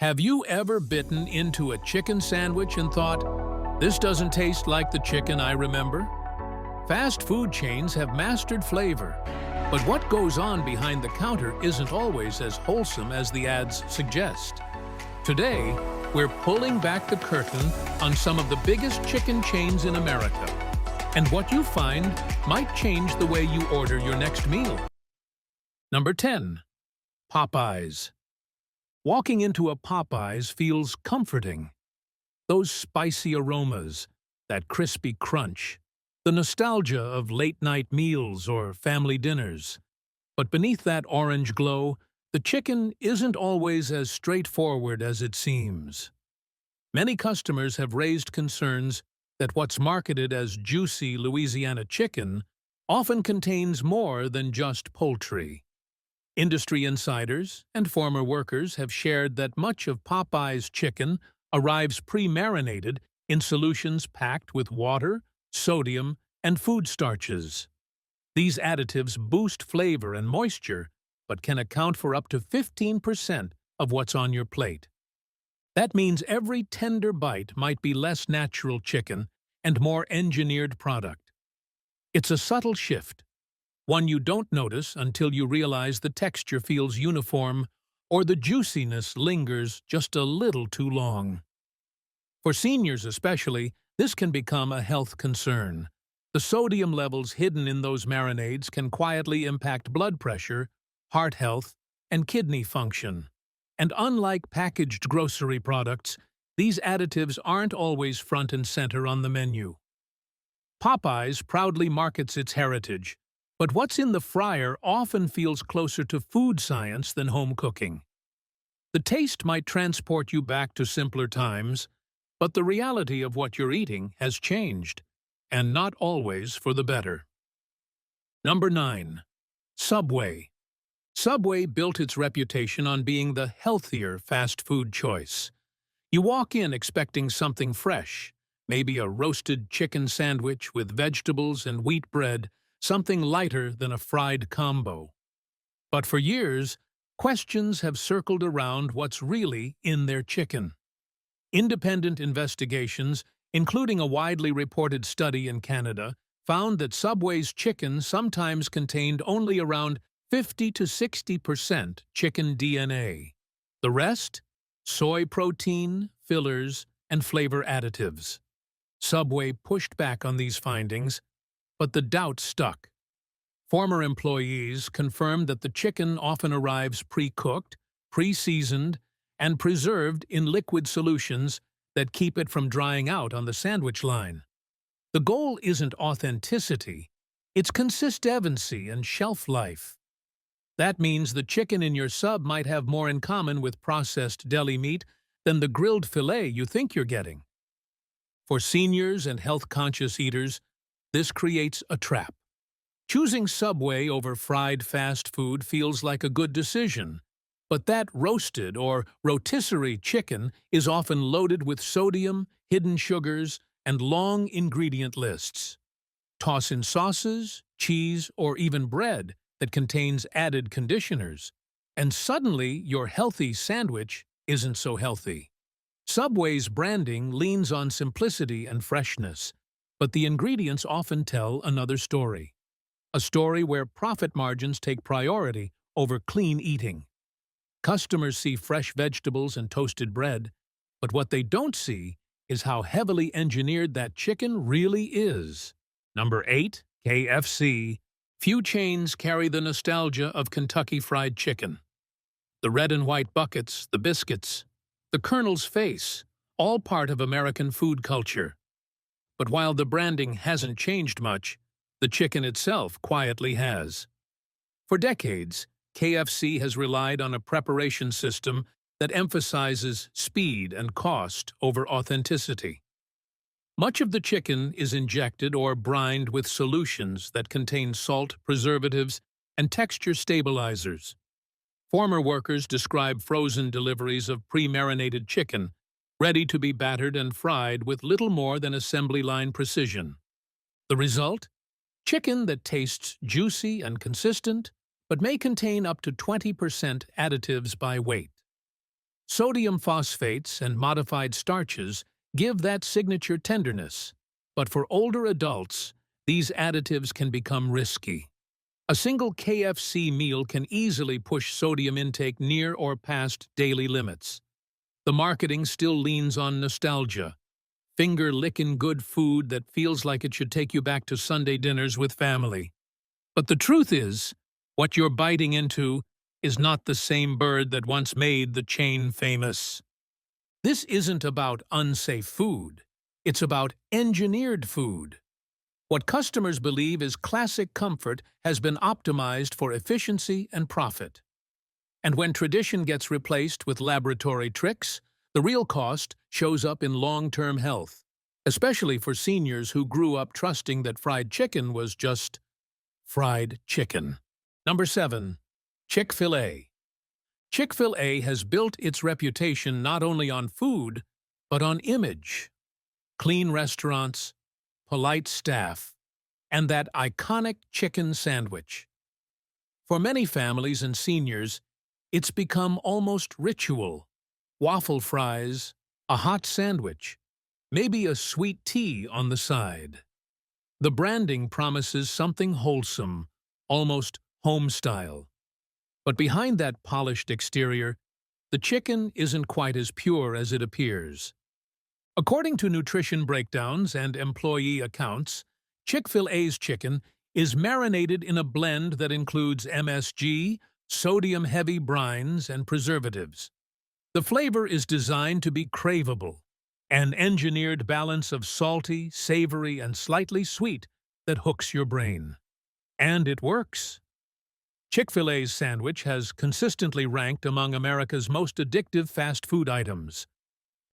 Have you ever bitten into a chicken sandwich and thought, this doesn't taste like the chicken I remember? Fast food chains have mastered flavor, but what goes on behind the counter isn't always as wholesome as the ads suggest. Today, we're pulling back the curtain on some of the biggest chicken chains in America, and what you find might change the way you order your next meal. Number 10. Popeyes. Walking into a Popeyes feels comforting. Those spicy aromas, that crispy crunch, the nostalgia of late-night meals or family dinners. But beneath that orange glow, the chicken isn't always as straightforward as it seems. Many customers have raised concerns that what's marketed as juicy Louisiana chicken often contains more than just poultry. Industry insiders and former workers have shared that much of Popeye's chicken arrives pre-marinated in solutions packed with water, sodium, and food starches. These additives boost flavor and moisture, but can account for up to 15% of what's on your plate. That means every tender bite might be less natural chicken and more engineered product. It's a subtle shift, one you don't notice until you realize the texture feels uniform or the juiciness lingers just a little too long. For seniors especially, this can become a health concern. The sodium levels hidden in those marinades can quietly impact blood pressure, heart health, and kidney function. And unlike packaged grocery products, these additives aren't always front and center on the menu. Popeyes proudly markets its heritage, but what's in the fryer often feels closer to food science than home cooking. The taste might transport you back to simpler times, but the reality of what you're eating has changed, and not always for the better. Number 9. Subway. Subway built its reputation on being the healthier fast food choice. You walk in expecting something fresh, maybe a roasted chicken sandwich with vegetables and wheat bread, something lighter than a fried combo. But for years, questions have circled around what's really in their chicken. Independent investigations, including a widely reported study in Canada, found that Subway's chicken sometimes contained only around 50 to 60% chicken DNA. The rest? Soy protein, fillers, and flavor additives. Subway pushed back on these findings, but the doubt stuck. Former employees confirmed that the chicken often arrives pre-cooked, pre-seasoned, and preserved in liquid solutions that keep it from drying out on the sandwich line. The goal isn't authenticity, it's consistency and shelf life. That means the chicken in your sub might have more in common with processed deli meat than the grilled filet you think you're getting. For seniors and health-conscious eaters, this creates a trap. Choosing Subway over fried fast food feels like a good decision, but that roasted or rotisserie chicken is often loaded with sodium, hidden sugars, and long ingredient lists. Toss in sauces, cheese, or even bread that contains added conditioners, and suddenly your healthy sandwich isn't so healthy. Subway's branding leans on simplicity and freshness, but the ingredients often tell another story. A story where profit margins take priority over clean eating. Customers see fresh vegetables and toasted bread, but what they don't see is how heavily engineered that chicken really is. Number 8. KFC. Few chains carry the nostalgia of Kentucky Fried Chicken. The red and white buckets, the biscuits, the Colonel's face, all part of American food culture. But while the branding hasn't changed much, the chicken itself quietly has. For decades, KFC has relied on a preparation system that emphasizes speed and cost over authenticity. Much of the chicken is injected or brined with solutions that contain salt, preservatives, and texture stabilizers. Former workers describe frozen deliveries of pre-marinated chicken, ready to be battered and fried with little more than assembly line precision. The result? Chicken that tastes juicy and consistent, but may contain up to 20% additives by weight. Sodium phosphates and modified starches give that signature tenderness, but for older adults, these additives can become risky. A single KFC meal can easily push sodium intake near or past daily limits. The marketing still leans on nostalgia, finger-licking good food that feels like it should take you back to Sunday dinners with family. But the truth is, what you're biting into is not the same bird that once made the chain famous. This isn't about unsafe food. It's about engineered food. What customers believe is classic comfort has been optimized for efficiency and profit. And when tradition gets replaced with laboratory tricks, the real cost shows up in long-term health, especially for seniors who grew up trusting that fried chicken was just fried chicken. Number 7. Chick-fil-A. Chick-fil-A has built its reputation not only on food, but on image. Clean restaurants, polite staff, and that iconic chicken sandwich. For many families and seniors, it's become almost ritual. Waffle fries, a hot sandwich, maybe a sweet tea on the side. The branding promises something wholesome, almost home-style. But behind that polished exterior, the chicken isn't quite as pure as it appears. According to nutrition breakdowns and employee accounts, Chick-fil-A's chicken is marinated in a blend that includes MSG, sodium-heavy brines, and preservatives. The flavor is designed to be craveable, an engineered balance of salty, savory, and slightly sweet that hooks your brain. And it works. Chick-fil-A's sandwich has consistently ranked among America's most addictive fast food items.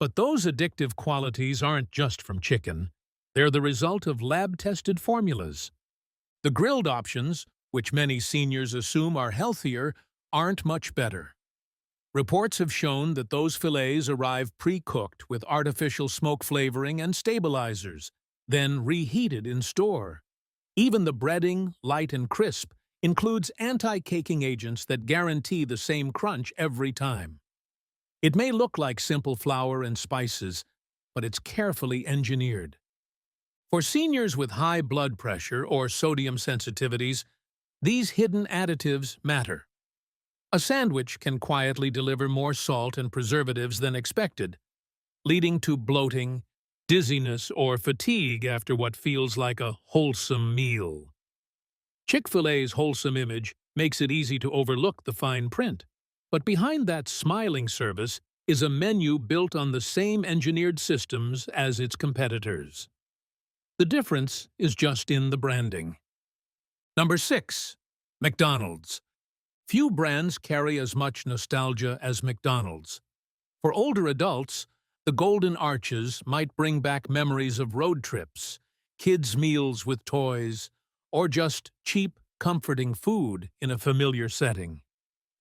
But those addictive qualities aren't just from chicken. They're the result of lab-tested formulas. The grilled options, which many seniors assume are healthier, aren't much better. Reports have shown that those fillets arrive pre-cooked with artificial smoke flavoring and stabilizers, then reheated in store. Even the breading, light and crisp, includes anti-caking agents that guarantee the same crunch every time. It may look like simple flour and spices, but it's carefully engineered. For seniors with high blood pressure or sodium sensitivities, these hidden additives matter. A sandwich can quietly deliver more salt and preservatives than expected, leading to bloating, dizziness, or fatigue after what feels like a wholesome meal. Chick-fil-A's wholesome image makes it easy to overlook the fine print, but behind that smiling service is a menu built on the same engineered systems as its competitors. The difference is just in the branding. Number 6. McDonald's. Few brands carry as much nostalgia as McDonald's. For older adults, the Golden Arches might bring back memories of road trips, kids' meals with toys, or just cheap, comforting food in a familiar setting.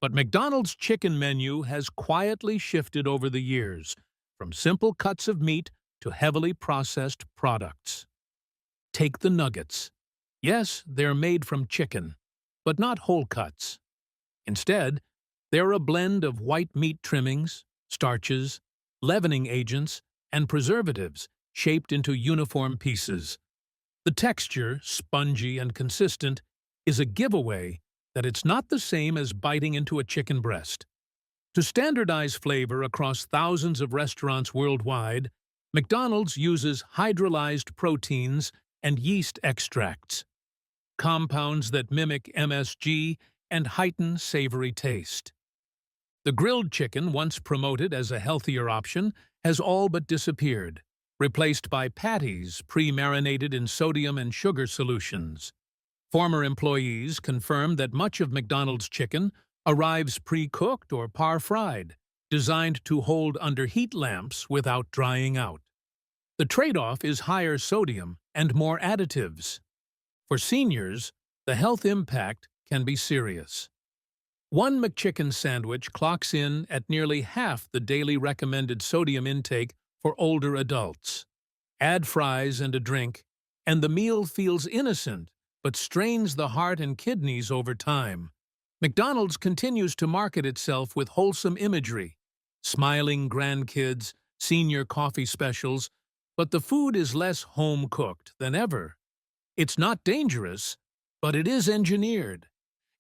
But McDonald's chicken menu has quietly shifted over the years, from simple cuts of meat to heavily processed products. Take the nuggets. Yes, they're made from chicken, but not whole cuts. Instead, they're a blend of white meat trimmings, starches, leavening agents, and preservatives shaped into uniform pieces. The texture, spongy and consistent, is a giveaway that it's not the same as biting into a chicken breast. To standardize flavor across thousands of restaurants worldwide, McDonald's uses hydrolyzed proteins and yeast extracts, compounds that mimic MSG and heighten savory taste. The grilled chicken, once promoted as a healthier option, has all but disappeared, replaced by patties pre-marinated in sodium and sugar solutions. Former employees confirm that much of McDonald's chicken arrives pre-cooked or par-fried, designed to hold under heat lamps without drying out. The trade-off is higher sodium and more additives. For seniors, the health impact can be serious. One McChicken sandwich clocks in at nearly half the daily recommended sodium intake for older adults. Add fries and a drink, and the meal feels innocent but strains the heart and kidneys over time. McDonald's continues to market itself with wholesome imagery, smiling grandkids, senior coffee specials, but the food is less home-cooked than ever. It's not dangerous, but it is engineered.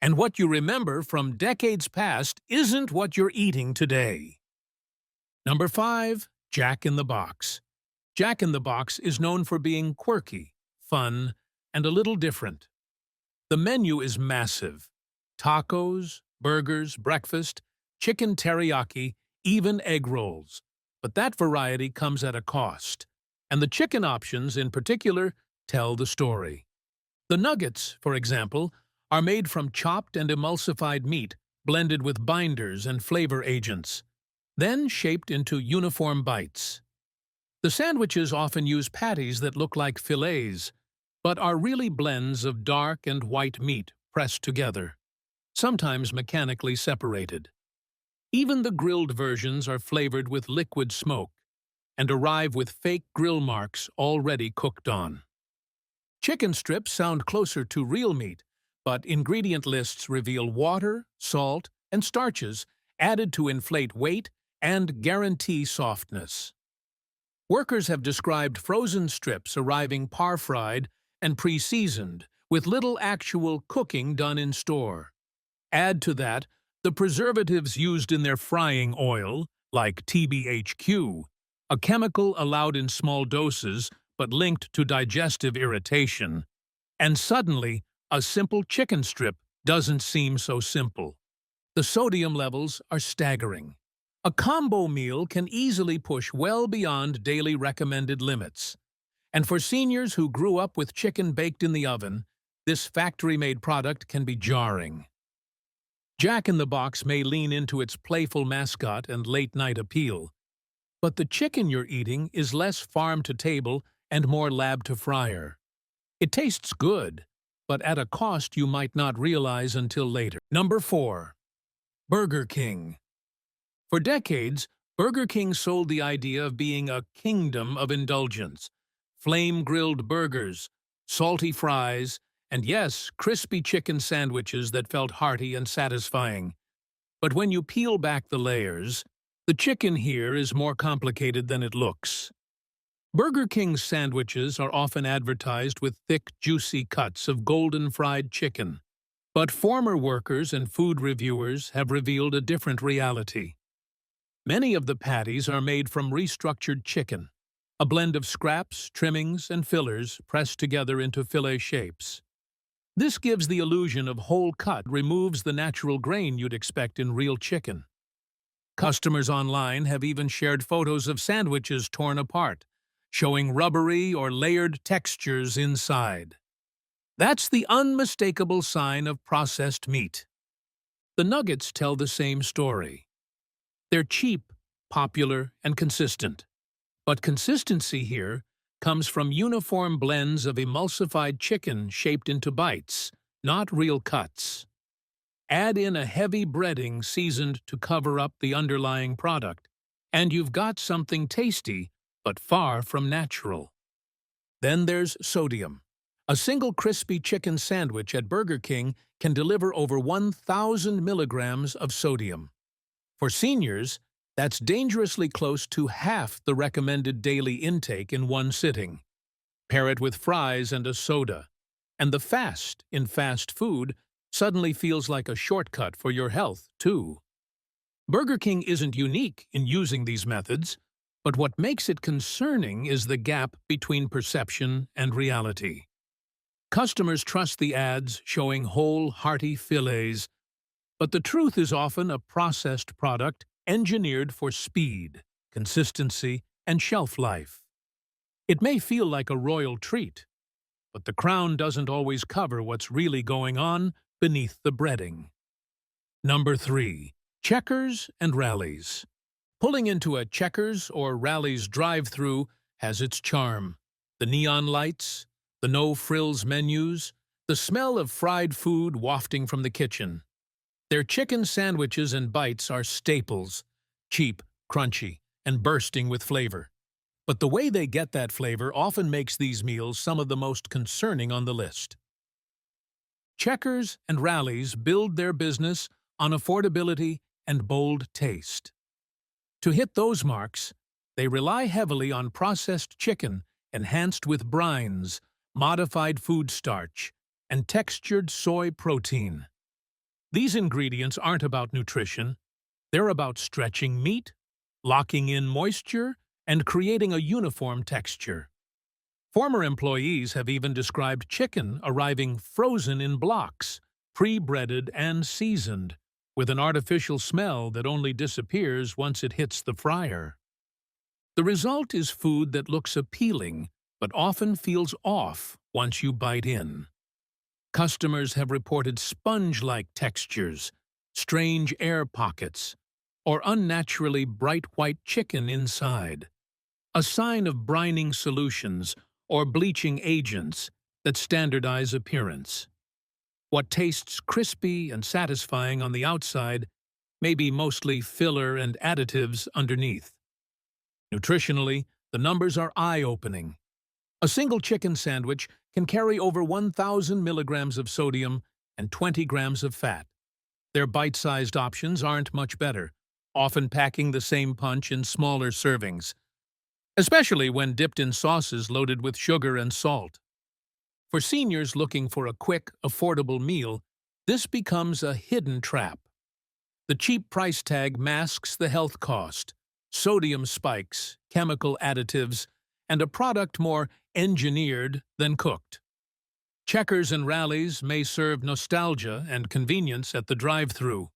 And what you remember from decades past isn't what you're eating today. Number 5. Jack in the Box. Jack in the Box is known for being quirky, fun, and a little different. The menu is massive. Tacos, burgers, breakfast, chicken teriyaki, even egg rolls. But that variety comes at a cost. And the chicken options, in particular, tell the story. The nuggets, for example, are made from chopped and emulsified meat, blended with binders and flavor agents, then shaped into uniform bites. The sandwiches often use patties that look like fillets, but are really blends of dark and white meat pressed together, sometimes mechanically separated. Even the grilled versions are flavored with liquid smoke and arrive with fake grill marks already cooked on. Chicken strips sound closer to real meat, but ingredient lists reveal water, salt, and starches added to inflate weight and guarantee softness. Workers have described frozen strips arriving par-fried and pre-seasoned, with little actual cooking done in store. Add to that the preservatives used in their frying oil, like TBHQ, a chemical allowed in small doses but linked to digestive irritation, and suddenly a simple chicken strip doesn't seem so simple. The sodium levels are staggering. A combo meal can easily push well beyond daily recommended limits. And for seniors who grew up with chicken baked in the oven, this factory-made product can be jarring. Jack in the Box may lean into its playful mascot and late-night appeal, but the chicken you're eating is less farm-to-table and more lab-to-fryer. It tastes good, but at a cost you might not realize until later. Number 4. Burger King. For decades, Burger King sold the idea of being a kingdom of indulgence. Flame-grilled burgers, salty fries, and yes, crispy chicken sandwiches that felt hearty and satisfying. But when you peel back the layers, the chicken here is more complicated than it looks. Burger King's sandwiches are often advertised with thick, juicy cuts of golden-fried chicken. But former workers and food reviewers have revealed a different reality. Many of the patties are made from restructured chicken, a blend of scraps, trimmings, and fillers pressed together into fillet shapes. This gives the illusion of whole cut, removes the natural grain you'd expect in real chicken. Customers online have even shared photos of sandwiches torn apart, showing rubbery or layered textures inside. That's the unmistakable sign of processed meat. The nuggets tell the same story. They're cheap, popular, and consistent. But consistency here comes from uniform blends of emulsified chicken shaped into bites, not real cuts. Add in a heavy breading seasoned to cover up the underlying product, and you've got something tasty, but far from natural. Then there's sodium. A single crispy chicken sandwich at Burger King can deliver over 1,000 milligrams of sodium. For seniors, that's dangerously close to half the recommended daily intake in one sitting. Pair it with fries and a soda, and the fast in fast food suddenly feels like a shortcut for your health, too. Burger King isn't unique in using these methods, but what makes it concerning is the gap between perception and reality. Customers trust the ads showing whole, hearty fillets, but the truth is often a processed product engineered for speed, consistency, and shelf life. It may feel like a royal treat, but the crown doesn't always cover what's really going on beneath the breading. Number 3. Checkers and Rallies. Pulling into a Checkers or Rallies drive-thru has its charm. The neon lights, the no-frills menus, the smell of fried food wafting from the kitchen. Their chicken sandwiches and bites are staples, cheap, crunchy, and bursting with flavor. But the way they get that flavor often makes these meals some of the most concerning on the list. Checkers and Rallies build their business on affordability and bold taste. To hit those marks, they rely heavily on processed chicken enhanced with brines, modified food starch, and textured soy protein. These ingredients aren't about nutrition. They're about stretching meat, locking in moisture, and creating a uniform texture. Former employees have even described chicken arriving frozen in blocks, pre-breaded and seasoned, with an artificial smell that only disappears once it hits the fryer. The result is food that looks appealing, but often feels off once you bite in. Customers have reported sponge-like textures, strange air pockets, or unnaturally bright white chicken inside, a sign of brining solutions or bleaching agents that standardize appearance. What tastes crispy and satisfying on the outside may be mostly filler and additives underneath. Nutritionally, the numbers are eye-opening. A single chicken sandwich can carry over 1,000 milligrams of sodium and 20 grams of fat. Their bite-sized options aren't much better, often packing the same punch in smaller servings, especially when dipped in sauces loaded with sugar and salt. For seniors looking for a quick, affordable meal, this becomes a hidden trap. The cheap price tag masks the health cost, sodium spikes, chemical additives, and a product more engineered than cooked. Checkers and Rallies may serve nostalgia and convenience at the drive-thru,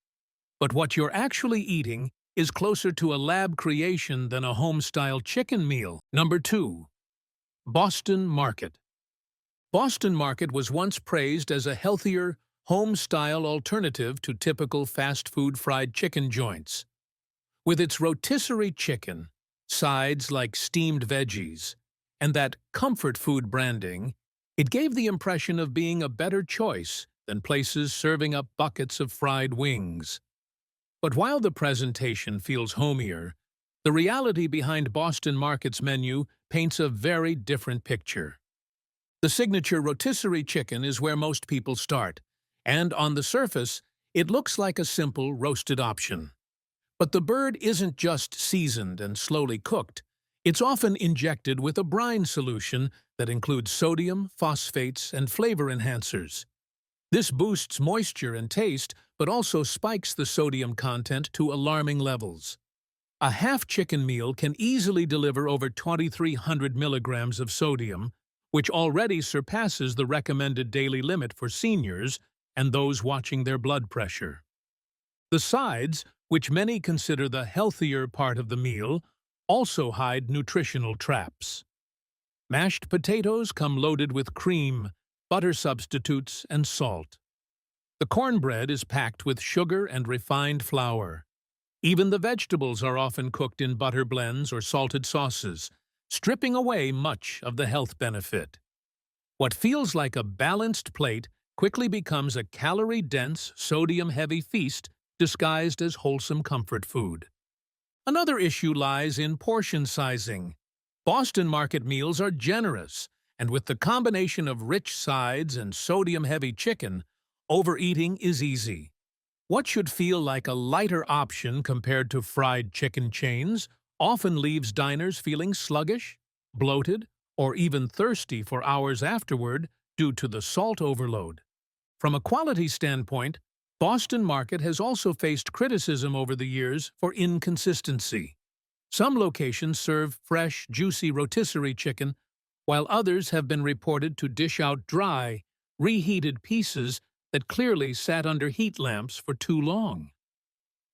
but what you're actually eating is closer to a lab creation than a home-style chicken meal. Number 2. Boston Market. Boston Market was once praised as a healthier, home-style alternative to typical fast-food fried chicken joints. With its rotisserie chicken, sides like steamed veggies, and that comfort food branding, it gave the impression of being a better choice than places serving up buckets of fried wings. But while the presentation feels homier, the reality behind Boston Market's menu paints a very different picture. The signature rotisserie chicken is where most people start, and on the surface, it looks like a simple roasted option. But the bird isn't just seasoned and slowly cooked. It's often injected with a brine solution that includes sodium, phosphates, and flavor enhancers. This boosts moisture and taste, but also spikes the sodium content to alarming levels. A half-chicken meal can easily deliver over 2,300 milligrams of sodium, which already surpasses the recommended daily limit for seniors and those watching their blood pressure. The sides, which many consider the healthier part of the meal, also hide nutritional traps. Mashed potatoes come loaded with cream, butter substitutes, and salt. The cornbread is packed with sugar and refined flour. Even the vegetables are often cooked in butter blends or salted sauces, stripping away much of the health benefit. What feels like a balanced plate quickly becomes a calorie-dense, sodium-heavy feast disguised as wholesome comfort food. Another issue lies in portion sizing. Boston Market meals are generous, and with the combination of rich sides and sodium-heavy chicken, overeating is easy. What should feel like a lighter option compared to fried chicken chains often leaves diners feeling sluggish, bloated, or even thirsty for hours afterward due to the salt overload. From a quality standpoint, Boston Market has also faced criticism over the years for inconsistency. Some locations serve fresh, juicy rotisserie chicken, while others have been reported to dish out dry, reheated pieces that clearly sat under heat lamps for too long.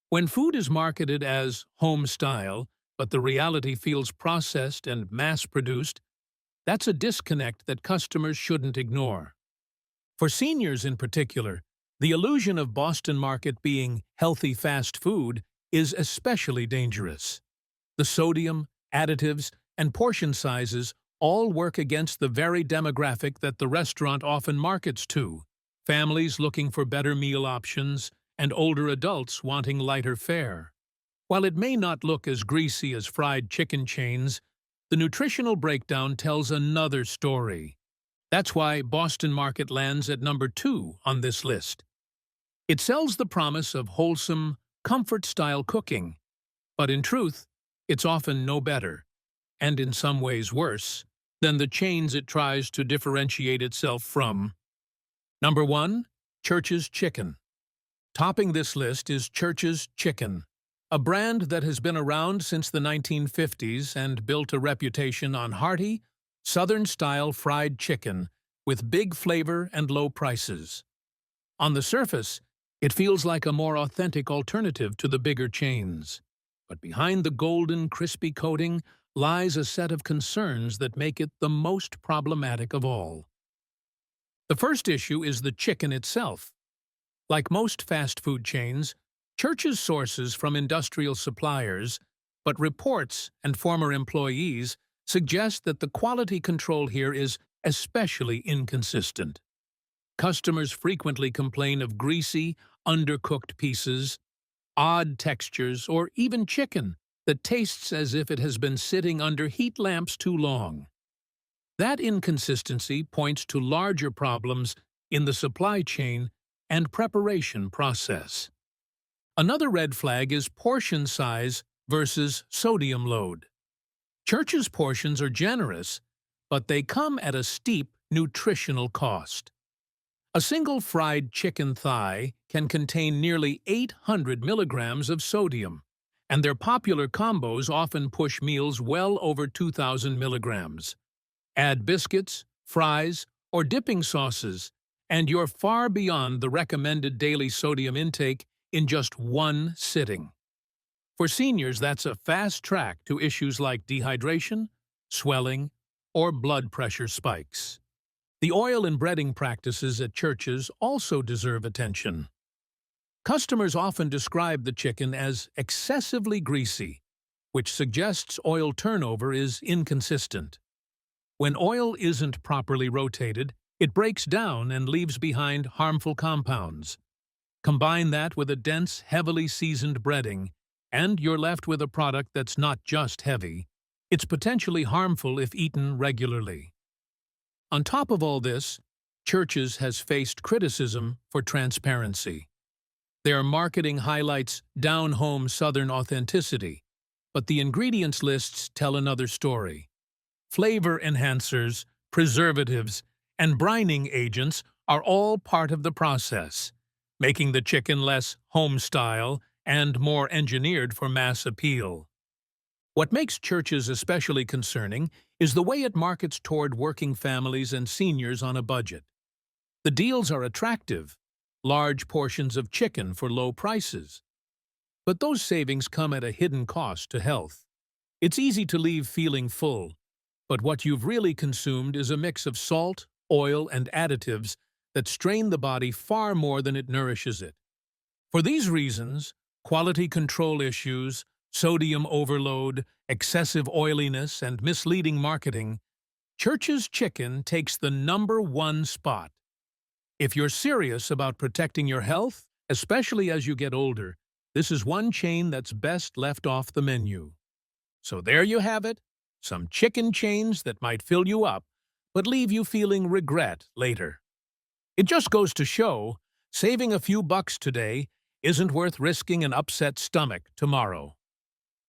When food is marketed as home-style, but the reality feels processed and mass-produced, that's a disconnect that customers shouldn't ignore. For seniors in particular, the illusion of Boston Market being healthy fast food is especially dangerous. The sodium, additives, and portion sizes all work against the very demographic that the restaurant often markets to: families looking for better meal options and older adults wanting lighter fare. While it may not look as greasy as fried chicken chains, the nutritional breakdown tells another story. That's why Boston Market lands at number 2 on this list. It sells the promise of wholesome, comfort-style cooking, but in truth, It's often no better, and in some ways worse, than the chains it tries to differentiate itself from. Number 1. Church's Chicken. Topping this list is Church's Chicken, a brand that has been around since the 1950s and built a reputation on hearty, Southern-style fried chicken with big flavor and low prices. On the surface, it feels like a more authentic alternative to the bigger chains. But behind the golden, crispy coating lies a set of concerns that make it the most problematic of all. The first issue is the chicken itself. Like most fast food chains, Church's sources from industrial suppliers, but reports and former employees suggest that the quality control here is especially inconsistent. Customers frequently complain of greasy, undercooked pieces, odd textures, or even chicken that tastes as if it has been sitting under heat lamps too long. That inconsistency points to larger problems in the supply chain and preparation process. Another red flag is portion size versus sodium load. Church's portions are generous, but they come at a steep nutritional cost. A single fried chicken thigh can contain nearly 800 milligrams of sodium, and their popular combos often push meals well over 2,000 milligrams. Add biscuits, fries, or dipping sauces, and you're far beyond the recommended daily sodium intake in just one sitting. For seniors, that's a fast track to issues like dehydration, swelling, or blood pressure spikes. The oil and breading practices at Church's also deserve attention. Customers often describe the chicken as excessively greasy, which suggests oil turnover is inconsistent. When oil isn't properly rotated, it breaks down and leaves behind harmful compounds. Combine that with a dense, heavily seasoned breading, and you're left with a product that's not just heavy, it's potentially harmful if eaten regularly. On top of all this, Church's has faced criticism for transparency. Their marketing highlights down-home Southern authenticity, but the ingredients lists tell another story. Flavor enhancers, preservatives, and brining agents are all part of the process, making the chicken less home-style and more engineered for mass appeal. What makes Church's especially concerning is the way it markets toward working families and seniors on a budget. The deals are attractive, large portions of chicken for low prices. But those savings come at a hidden cost to health. It's easy to leave feeling full, but what you've really consumed is a mix of salt, oil, and additives that strain the body far more than it nourishes it. For these reasons, quality control issues, sodium overload, excessive oiliness, and misleading marketing, Church's Chicken takes the #1 spot. If you're serious about protecting your health, especially as you get older, this is one chain that's best left off the menu. So there you have it, some chicken chains that might fill you up, but leave you feeling regret later. It just goes to show, saving a few bucks today isn't worth risking an upset stomach tomorrow.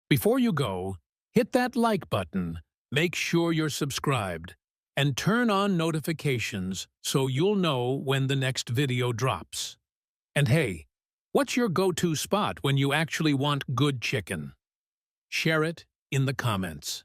Before you go, hit that like button, make sure you're subscribed, and turn on notifications so you'll know when the next video drops. And hey, what's your go-to spot when you actually want good chicken? Share it in the comments.